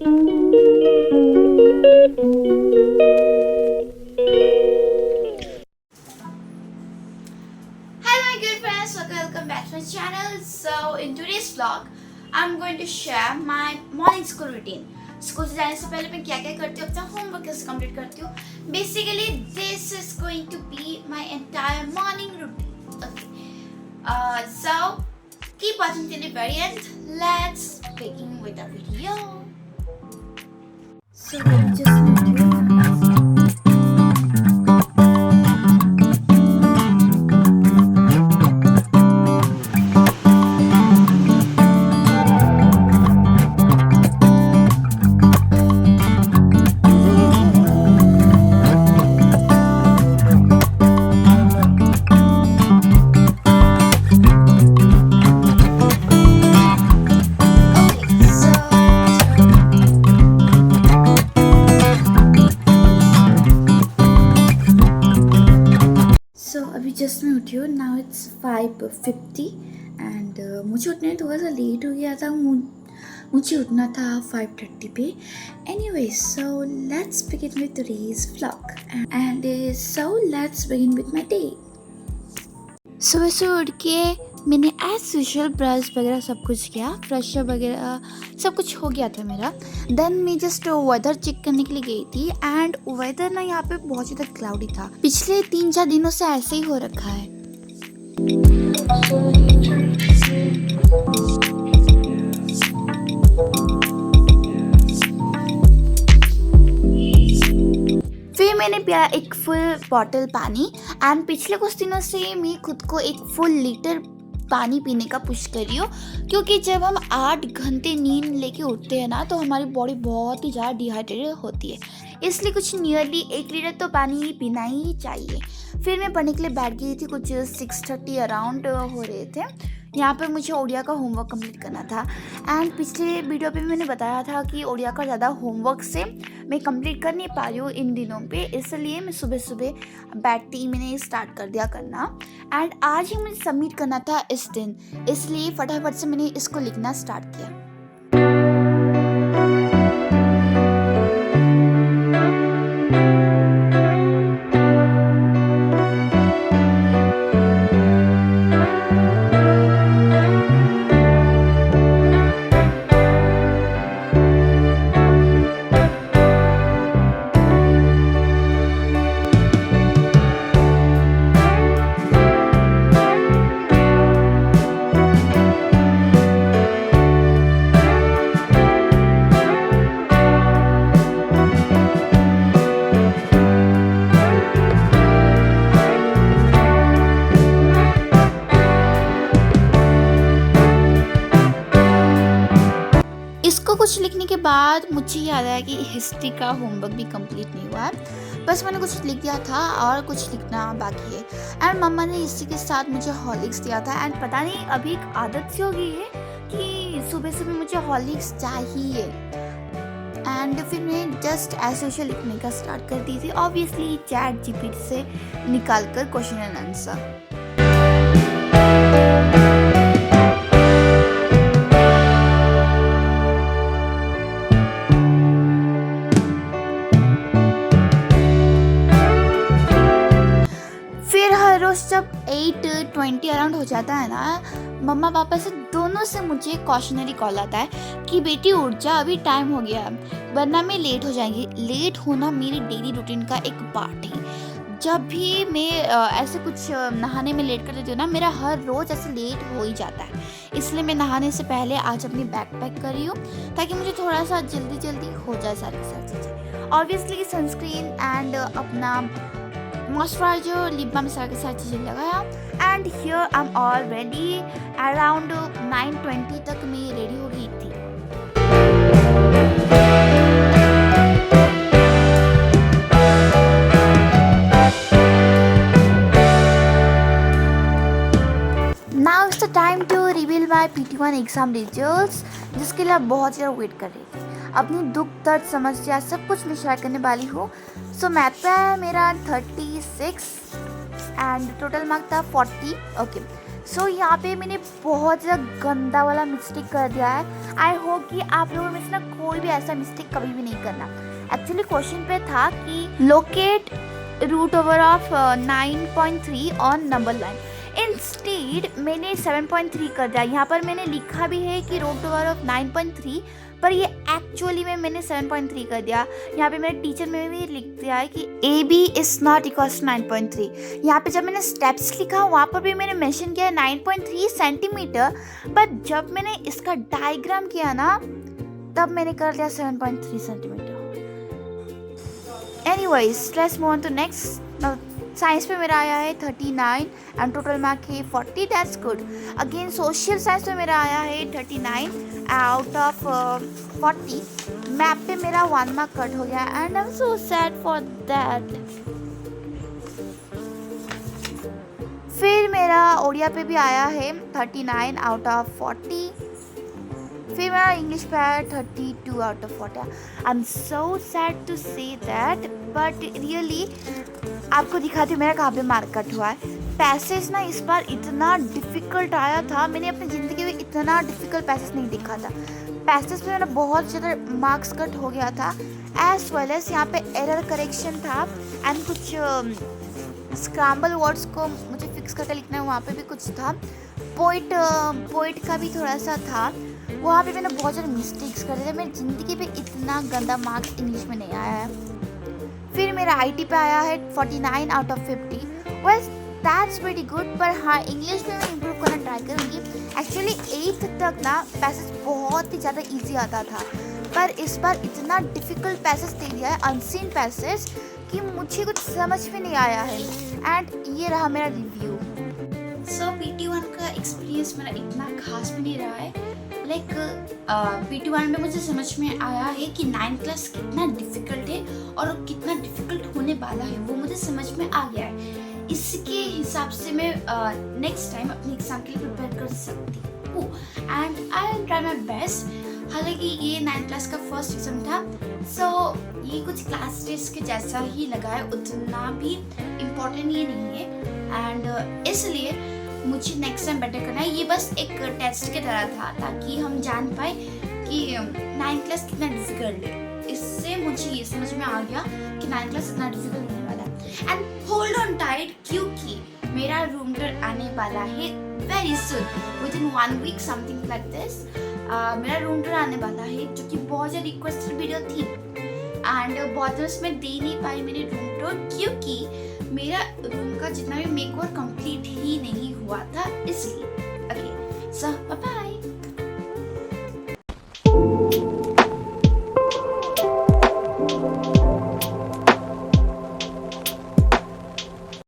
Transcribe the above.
Hello my good friends, welcome back to my channel. So in today's vlog, I'm going to share my morning school routine. School से जाने से पहले मैं क्या क्या करती हूँ, अपना होमवर्क कैसे कंप्लीट करती हूँ. Basically, this is going to be my entire morning routine. Okay. So keep watching till the very end. Let's begin with the video. So we just need to. अभी जस्ट मैं उठी हूँ. Now it's 5:50 and मुझे उठने में थोड़ा सा late हो गया था. मुझे उठना था 5:30 पे. Anyway, so let's begin with today's vlog and so let's begin with my day. सुबह से उठ के मैंने एज यूजुअल ब्रश वगैरह सब कुछ किया, फ्रेशअप वगैरह सब कुछ हो गया था मेरा. देन मैं जस्ट वेदर चेक करने के लिए गई थी एंड वेदर ना यहाँ पे बहुत ज़्यादा क्लाउडी था. पिछले 3-4 दिनों से ऐसे ही हो रखा है. फिर मैंने पिया एक फुल बॉटल पानी एंड पिछले कुछ दिनों से मैं खुद को एक फुल लीटर पानी पीने का पुश कर रही हूँ, क्योंकि जब हम 8 घंटे नींद लेके उठते हैं ना तो हमारी बॉडी बहुत ही ज़्यादा डिहाइड्रेटेड होती है. इसलिए कुछ नियरली 1 लीटर तो पानी पीना ही चाहिए. फिर मैं पढ़ने के लिए बैठ गई थी. कुछ 6:30 अराउंड हो रहे थे. यहाँ पे मुझे ओडिया का होमवर्क कंप्लीट करना था एंड पिछले वीडियो पे मैंने बताया था कि ओडिया का ज़्यादा होमवर्क से मैं कंप्लीट कर नहीं पा रही हूँ इन दिनों पे, इसलिए मैं सुबह सुबह बैठते ही मैंने स्टार्ट कर दिया करना. एंड आज ही मुझे सबमिट करना था इस दिन, इसलिए फटाफट से मैंने इसको लिखना स्टार्ट किया. इसको कुछ लिखने के बाद मुझे याद आया कि हिस्ट्री का होमवर्क भी कंप्लीट नहीं हुआ है. बस मैंने कुछ लिख दिया था और कुछ लिखना बाकी है. एंड मम्मा ने इसी के साथ मुझे हॉर्लिक्स दिया था एंड पता नहीं अभी एक आदत सी हो गई है कि सुबह सुबह मुझे हॉर्लिक्स चाहिए. एंड फिर मैं जस्ट एज यूजुअल लिखने का स्टार्ट कर दी थी, ऑब्वियसली चैट जीपीटी से निकाल कर क्वेश्चन एंड आंसर. रोज़ जब 8:20 अराउंड हो जाता है ना, मम्मा पापा से दोनों से मुझे कॉशनरी कॉल आता है कि बेटी उठ जा, अभी टाइम हो गया वरना मैं लेट हो जाएंगी. लेट होना मेरी डेली रूटीन का एक पार्ट है. जब भी मैं ऐसे कुछ नहाने में लेट कर देती हूँ ना, मेरा हर रोज़ ऐसे लेट हो ही जाता है. इसलिए मैं नहाने से पहले आज अपनी बैग पैक कर रही हूँ ताकि मुझे थोड़ा सा जल्दी जल्दी हो जाए सारी चीज़ें. ऑब्वियसली सनस्क्रीन एंड अपना मॉइस्चराइजर, लिप बाम, सारी चीज़ें लगाया. And here I am all ready. Around 9:20 तक मैं रेडी हो गई थी. Now it's the time to reveal my PT1 exam results, जिसके लिए आप बहुत ज़्यादा वेट कर रही थी. अपनी दुख दर्द समस्या सब कुछ मैं शेयर करने वाली हूँ. सो मैथ पे मेरा 36 एंड टोटल मार्क था 40. ओके, सो यहाँ पे मैंने बहुत ज़्यादा गंदा वाला मिस्टेक कर दिया है। आई होप कि आप लोगों में से ना कोई भी ऐसा मिस्टेक कभी भी नहीं करना। एक्चुअली क्वेश्चन पे था कि locate root over of 9.3 on number line. Instead मैंने 7.3 कर दिया। यहाँ पर मैंने लिखा भी है कि रूट ओवर ऑफ 9.3, पर ये एक्चुअली में मैंने 7.3 कर दिया। यहाँ पे मेरे टीचर में भी लिख दिया है कि A B is not equals 9.3। यहाँ पे जब मैंने स्टेप्स लिखा वहाँ पर भी मैंने मेंशन किया 9.3 सेंटीमीटर, पर जब मैंने इसका डायग्राम किया ना तब मैंने कर लिया 7.3 centimetre. Anyways let's move on to next. Science पे मेरा आया है 39 एंड टोटल मार्क है 40। That's good. Again social science पे मेरा आया है 39 आउट ऑफ 40। मैप पे मेरा 1 मार्क कट हो गया and I am so sad for that. फिर मेरा ओडिया पे भी आया है 39 आउट ऑफ 40। फिर मेरा इंग्लिश पे आया 32 out of 40। I am so sad to say that, but really आपको दिखाती हूँ मेरा कहाँ पे मार्क कट हुआ है। पैसेज ना इस बार इतना डिफ़िकल्ट आया था, मैंने अपनी ज़िंदगी में इतना डिफ़िकल्ट पैसेज नहीं देखा था। पैसेज पे मेरा बहुत ज़्यादा मार्क्स कट हो गया था। एज वेल एज यहाँ पे एरर करेक्शन था एंड कुछ स्क्रैम्बल वर्ड्स को मुझे फिक्स करके लिखना है, वहाँ पे भी कुछ था। पोइट का भी थोड़ा सा था, वहाँ पे मैंने बहुत ज़्यादा मिस्टेक्स कर दिए थे। मेरी ज़िंदगी पे इतना गंदा मार्क्स इंग्लिश में नहीं आया है। फिर मेरा आईटी पे आया है 49 out of 50। Well that's very good, पर हाँ इंग्लिश में मैं इम्प्रूव करना ट्राई करूँगी। एक्चुअली 8th तक ना पैसेज बहुत ही ज़्यादा इजी आता था, पर इस बार इतना डिफ़िकल्ट पैसेज दे दिया है, अनसीन पैसेज, कि मुझे कुछ समझ में नहीं आया है। एंड ये रहा मेरा रिव्यू। सो PT1 का एक्सपीरियंस मेरा इतना खास भी नहीं रहा है। लाइक PT1 में मुझे समझ में आया है कि 9th क्लास कितना डिफ़िकल्ट है और कितना डिफ़िकल्ट होने वाला है, वो मुझे समझ में आ गया है। इसके हिसाब से मैं नेक्स्ट टाइम अपने एग्ज़ाम के लिए प्रिपेयर कर सकती हूँ and I will try my best. हालांकि ये 9th क्लास का फर्स्ट एग्ज़ाम था, सो ये कुछ क्लास टेस्ट के जैसा ही लगा है, उतना भी इम्पोर्टेंट ये नहीं है एंड इसलिए मुझे नेक्स्ट टाइम बेटर करना है। ये बस एक टेस्ट की तरह था ताकि हम जान पाए कि 9th क्लास कितना डिफिकल्ट है। इससे मुझे ये समझ में आ गया कि 9th क्लास इतना डिफिकल्ट होने वाला है। एंड होल्ड ऑन टाइट, क्योंकि मेरा रूम टूर आने वाला है very soon, within 1 week something like this. मेरा रूम टूर आने वाला है जो कि बहुत ज़्यादा रिक्वेस्टेड वीडियो थी एंड बहुत दिनों से मैं दे नहीं पाई मेरे रूम टूर, क्योंकि मेरा रूम का जितना भी मेकओवर कंप्लीट ही नहीं हुआ था, इसलिए। Okay so bye.